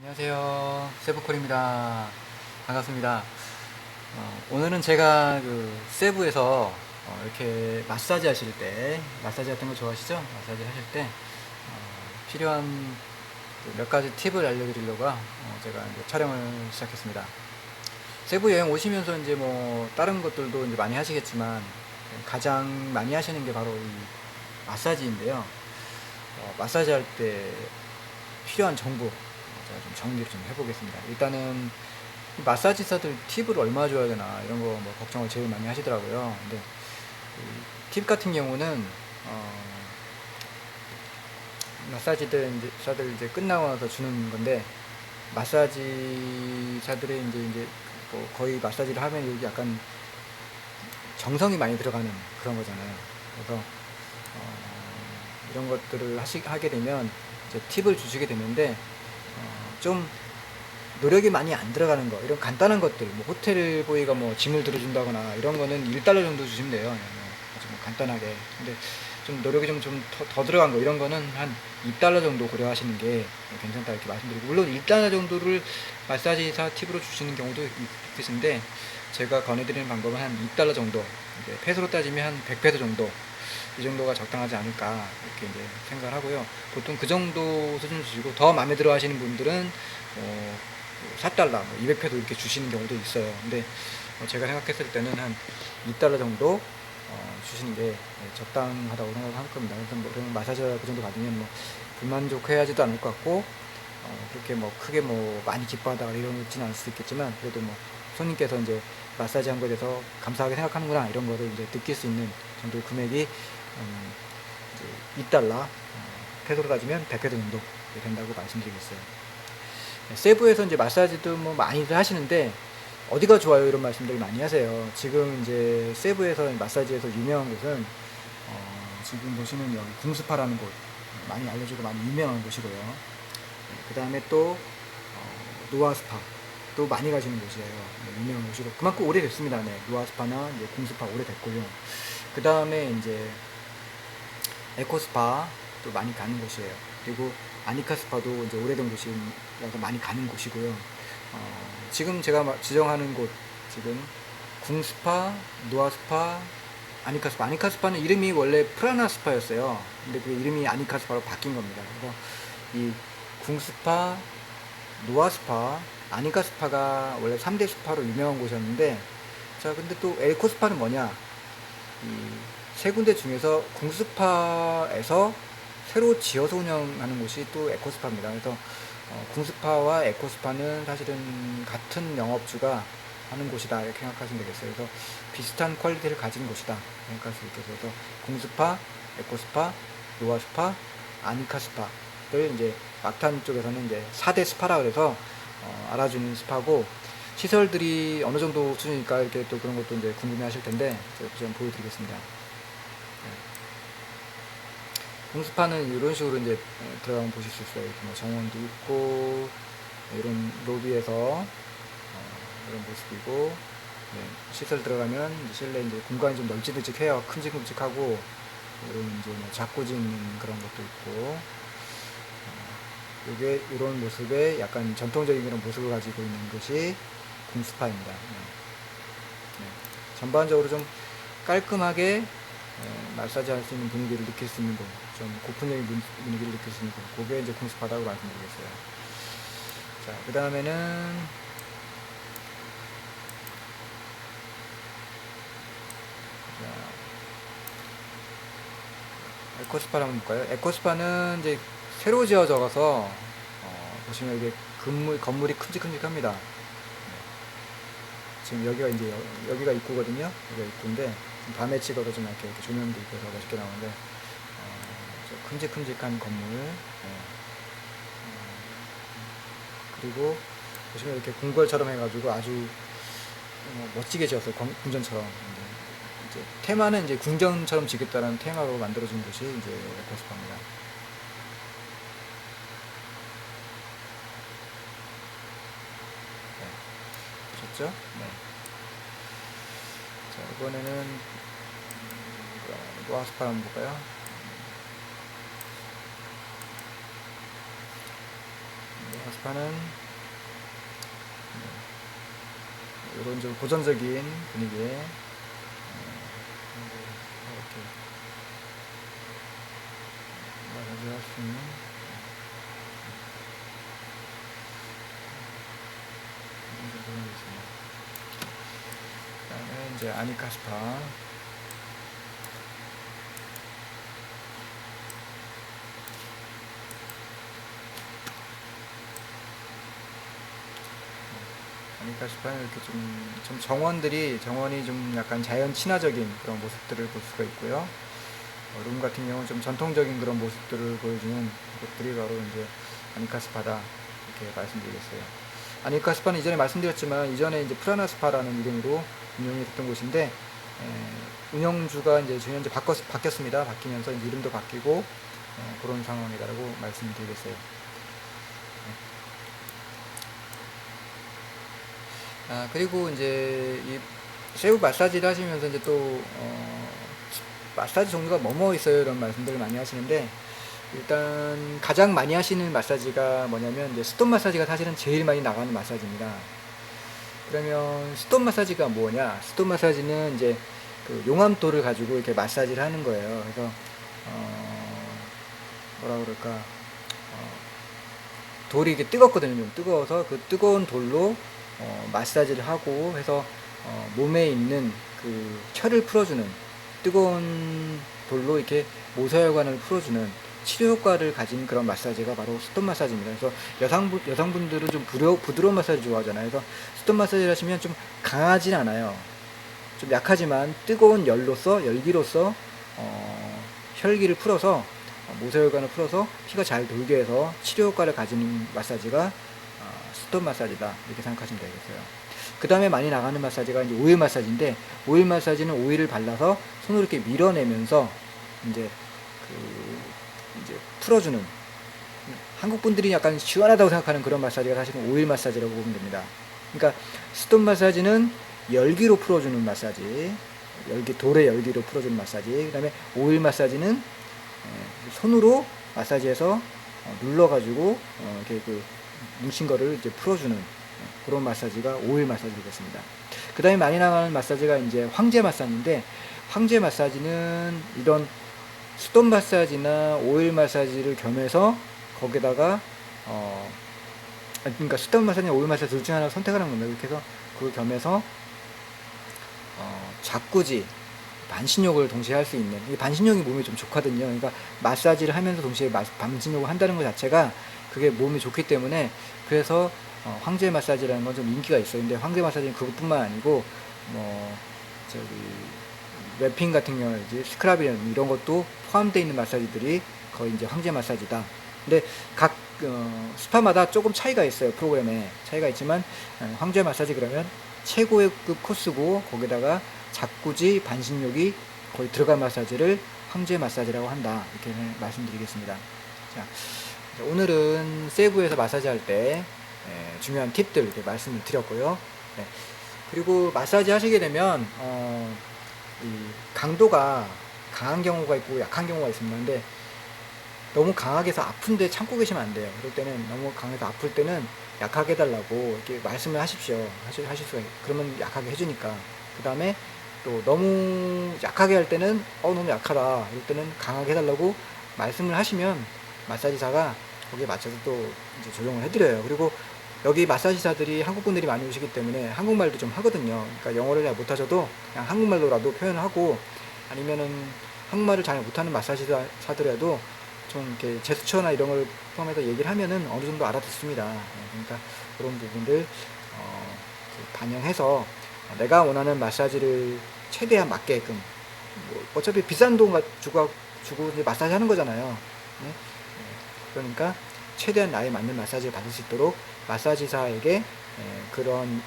안녕하세요. 세브콜입니다. 반갑습니다. 오늘은 제가 세부에서 이렇게 마사지 하실 때, 마사지 같은 거 좋아하시죠? 마사지 하실 때 필요한 몇 가지 팁을 알려드리려고 제가 이제 촬영을 시작했습니다. 세부 여행 오시면서 이제 뭐 다른 것들도 이제 많이 하시겠지만 가장 많이 하시는 게 바로 이 마사지인데요. 마사지 할 때 필요한 정보 제가 좀 정리를 좀 해보겠습니다. 일단은 마사지사들 팁을 얼마 줘야 되나 이런 거 뭐 걱정을 제일 많이 하시더라고요. 근데 팁 같은 경우는 마사지사들 이제 끝나고 나서 주는 건데, 마사지사들의 이제 뭐 거의 마사지를 하면 여기 약간 정성이 많이 들어가는 그런 거잖아요. 그래서 이런 것들을 하게 되면 이제 팁을 주시게 되는데, 좀 노력이 많이 안 들어가는 거, 이런 간단한 것들, 뭐 호텔 보이가 뭐 짐을 들어준다거나 이런 거는 1달러 정도 주시면 돼요. 아주 뭐 간단하게. 근데 좀 노력이 좀 더 들어간 거, 이런 거는 한 2달러 정도 고려하시는 게 괜찮다 이렇게 말씀드리고, 물론 1달러 정도를 마사지사 팁으로 주시는 경우도 있으신데, 제가 권해드리는 방법은 한 2달러 정도, 이제 페소로 따지면 한 100페소 정도, 이 정도가 적당하지 않을까 이렇게 이제 생각을 하고요. 보통 그 정도 수준 주시고, 더 마음에 들어 하시는 분들은 4달러, 200페소 이렇게 주시는 경우도 있어요. 근데 제가 생각했을 때는 한 2달러 정도 주시는 게 적당하다고 생각할 겁니다. 그래서 뭐 그런 마사지 그 정도 받으면 뭐 불만족해하지도 않을 것 같고, 그렇게 뭐 크게 뭐 많이 기뻐하다가 이러지는 않을 수 있겠지만, 그래도 뭐 손님께서 이제 마사지 한 것에 대해서 감사하게 생각하는구나 이런 거를 이제 느낄 수 있는 정도의 금액이 이제 2달러, 페소로 따지면 100페소 정도 된다고 말씀드리겠어요. 세부에서 이제 마사지도 뭐 많이들 하시는데 어디가 좋아요 이런 말씀들 많이 하세요. 지금 이제 세부에서 마사지에서 유명한 곳은 지금 보시는 여기 궁스파라는 곳, 많이 알려지고 많이 유명한 곳이고요. 그 다음에 또 노아스파 또 많이 가시는 곳이에요. 유명한 곳이고 그만큼 오래됐습니다. 네, 노아스파나 이제 궁스파 오래됐고요. 그 다음에 이제 에코스파 또 많이 가는 곳이에요. 그리고 아니카스파도 이제 오래된 곳이라서 많이 가는 곳이고요. 지금 제가 지정하는 곳, 지금 궁스파, 노아스파, 아니카스파. 아니카스파는 이름이 원래 프라나스파였어요. 근데 그 이름이 아니카스파로 바뀐 겁니다. 그래서 이 궁스파, 노아스파, 아니카스파가 원래 3대 스파로 유명한 곳이었는데, 자, 근데 또 에코스파는 뭐냐? 이 세 군데 중에서 궁스파에서 새로 지어서 운영하는 곳이 또 에코스파입니다. 그래서 궁스파와 에코스파는 사실은 같은 영업주가 하는 곳이다 이렇게 생각하시면 되겠어요. 그래서 비슷한 퀄리티를 가진 곳이다 생각할 수 있겠어요. 그래서 궁스파, 에코스파, 노아스파, 아니카스파를 이제 막탄 쪽에서는 이제 4대 스파라 그래서 알아주는 스파고, 시설들이 어느 정도 수준일까 이렇게 또 그런 것도 이제 궁금해 하실 텐데 제가 좀 보여드리겠습니다. 궁스파는 이런 식으로 이제 들어가면 보실 수 있어요. 이렇게 뭐 정원도 있고, 이런 로비에서 이런 모습이고, 네, 시설 들어가면 실내 이제 공간이 좀 널찍널찍해요. 큼직큼직하고, 이런 이제 뭐 자꾸지 있는 그런 것도 있고, 이게 이런 모습의 약간 전통적인 그런 모습을 가지고 있는 것이 궁스파입니다. 네. 네. 전반적으로 좀 깔끔하게 마사지 할 수 있는 분위기를 느낄 수 있는 곳, 좀 고풍적인 분위기를 느낄 수 있는 곳, 그게 이제 궁스파라고 말씀드리겠어요. 자, 그 다음에는 에코스파를 한번 볼까요? 에코스파는 이제 새로 지어져서 보시면 이게 건물이 큼직큼직합니다. 네. 지금 여기가 이제 여기가 입구거든요. 여기가 입구인데 밤에 찍어도 좀 이렇게 조명도 있고 해서 멋있게 나오는데 큼직큼직한 건물. 네. 그리고 보시면 이렇게 궁궐처럼 해가지고 아주 멋지게 지었어요. 궁전처럼. 이제 테마는 이제 궁전처럼 지겠다는 테마로 만들어진 곳이 이제 에코스파입니다. 네. 보셨죠? 네. 자, 이번에는 노아스파 한번 볼까요? 스파는 이런 좀 고전적인 분위기에 이렇게 마사지 할 수 있는 이런 부분이 있습니다. 그 다음에 이제 아니카 스파. 아니카 스파는 이렇게 좀 정원이 좀 약간 자연 친화적인 그런 모습들을 볼 수가 있고요. 룸 같은 경우는 좀 전통적인 그런 모습들을 보여주는 곳들이 바로 이제 아니카 스파다, 이렇게 말씀드리겠어요. 아니카 스파는 이전에 말씀드렸지만 이전에 이제 프라나 스파라는 이름으로 운영이 됐던 곳인데, 운영주가 이제 현재 바뀌었습니다. 바뀌면서 이제 이름도 바뀌고 그런 상황이다라고 말씀드리겠어요. 그리고 이제 이 세부 마사지를 하시면서 이제 또 마사지 종류가 뭐뭐 있어요, 이런 말씀들을 많이 하시는데, 일단 가장 많이 하시는 마사지가 뭐냐면 이제 스톤 마사지가 사실은 제일 많이 나가는 마사지입니다. 그러면 스톤 마사지가 뭐냐? 스톤 마사지는 이제 그 용암돌을 가지고 이렇게 마사지를 하는 거예요. 그래서 뭐라 그럴까? 돌이 이게 뜨겁거든요. 좀 뜨거워서 그 뜨거운 돌로 마사지를 하고 해서 몸에 있는 그 철을 풀어주는, 뜨거운 돌로 이렇게 모세혈관을 풀어주는 치료 효과를 가진 그런 마사지가 바로 스톤 마사지입니다. 그래서 여성분들은 좀 부드러운 마사지 좋아하잖아요. 그래서 스톤 마사지를 하시면 좀 강하진 않아요. 좀 약하지만 뜨거운 열기로서 혈기를 풀어서 모세혈관을 풀어서 피가 잘 돌게 해서 치료 효과를 가지는 마사지가 스톤 마사지다, 이렇게 생각하시면 되겠어요. 그 다음에 많이 나가는 마사지가 이제 오일 마사지인데, 오일 마사지는 오일을 발라서 손으로 이렇게 밀어내면서 이제 풀어주는, 한국 분들이 약간 시원하다고 생각하는 그런 마사지가 사실은 오일 마사지라고 보면 됩니다. 그러니까 스톤 마사지는 열기로 풀어주는 마사지, 돌의 열기로 풀어주는 마사지. 그 다음에 오일 마사지는 손으로 마사지해서 눌러가지고 이렇게 그 뭉친 거를 이제 풀어주는 그런 마사지가 오일 마사지 되겠습니다. 그 다음에 많이 나가는 마사지가 이제 황제 마사지인데, 황제 마사지는 이런 스톤 마사지나 오일 마사지를 겸해서 거기다가 그러니까 스톤 마사지나 오일 마사지 둘 중 하나 선택하는 겁니다. 이렇게 해서 그걸 겸해서 자꾸지, 반신욕을 동시에 할 수 있는, 이 반신욕이 몸에 좀 좋거든요. 그러니까 마사지를 하면서 동시에 반신욕을 한다는 것 자체가 그게 몸에 좋기 때문에, 그래서 황제 마사지라는 건 좀 인기가 있어요. 근데 황제 마사지는 그것뿐만 아니고 랩핑 같은 경우에 이제 스크랍이나 이런 것도 포함되어 있는 마사지들이 거의 이제 황제 마사지다. 근데 각 스파마다 조금 차이가 있어요. 프로그램에 차이가 있지만 황제 마사지 그러면 최고의 급 코스고, 거기다가 자꾸지, 반신욕이 거의 들어간 마사지를 황제 마사지라고 한다, 이렇게 말씀드리겠습니다. 자, 오늘은 세부에서 마사지 할 때 중요한 팁들 이렇게 말씀을 드렸고요. 네. 그리고 마사지 하시게 되면 이 강도가 강한 경우가 있고 약한 경우가 있습니다. 근데 너무 강하게 해서 아픈데 참고 계시면 안 돼요. 그럴 때는, 너무 강해서 아플 때는 약하게 해달라고 이렇게 말씀을 하십시오. 하실 수가, 그러면 약하게 해주니까. 그 다음에 또 너무 약하게 할 때는 너무 약하다, 이럴 때는 강하게 해달라고 말씀을 하시면 마사지사가 거기에 맞춰서 또 이제 조정을 해드려요. 그리고 여기 마사지사들이 한국 분들이 많이 오시기 때문에 한국말도 좀 하거든요. 그러니까 영어를 잘 못하셔도 그냥 한국말로라도 표현을 하고, 아니면은 한국말을 잘 못하는 마사지사들이라도 좀 이렇게 제스처나 이런 걸 포함해서 얘기를 하면은 어느 정도 알아듣습니다. 그러니까 그런 부분들 반영해서 내가 원하는 마사지를 최대한 맞게끔, 어차피 비싼 돈 주고 이제 마사지 하는 거잖아요. 그러니까 최대한 나에 맞는 마사지를 받을 수 있도록 마사지사에게 그런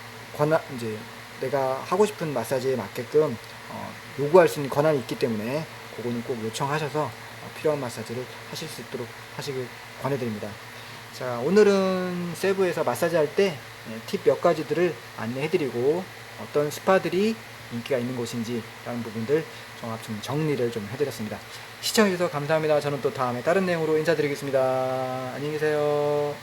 이제 내가 하고 싶은 마사지에 맞게끔 요구할 수 있는 권한이 있기 때문에 그거는 꼭 요청하셔서 필요한 마사지를 하실 수 있도록 하시길 권해드립니다. 자, 오늘은 세부에서 마사지 할 때 팁 몇 가지들을 안내해드리고, 어떤 스파들이 인기가 있는 곳인지 라는 부분들 종합 좀 정리를 좀 해드렸습니다. 시청해주셔서 감사합니다. 저는 또 다음에 다른 내용으로 인사드리겠습니다. 안녕히 계세요.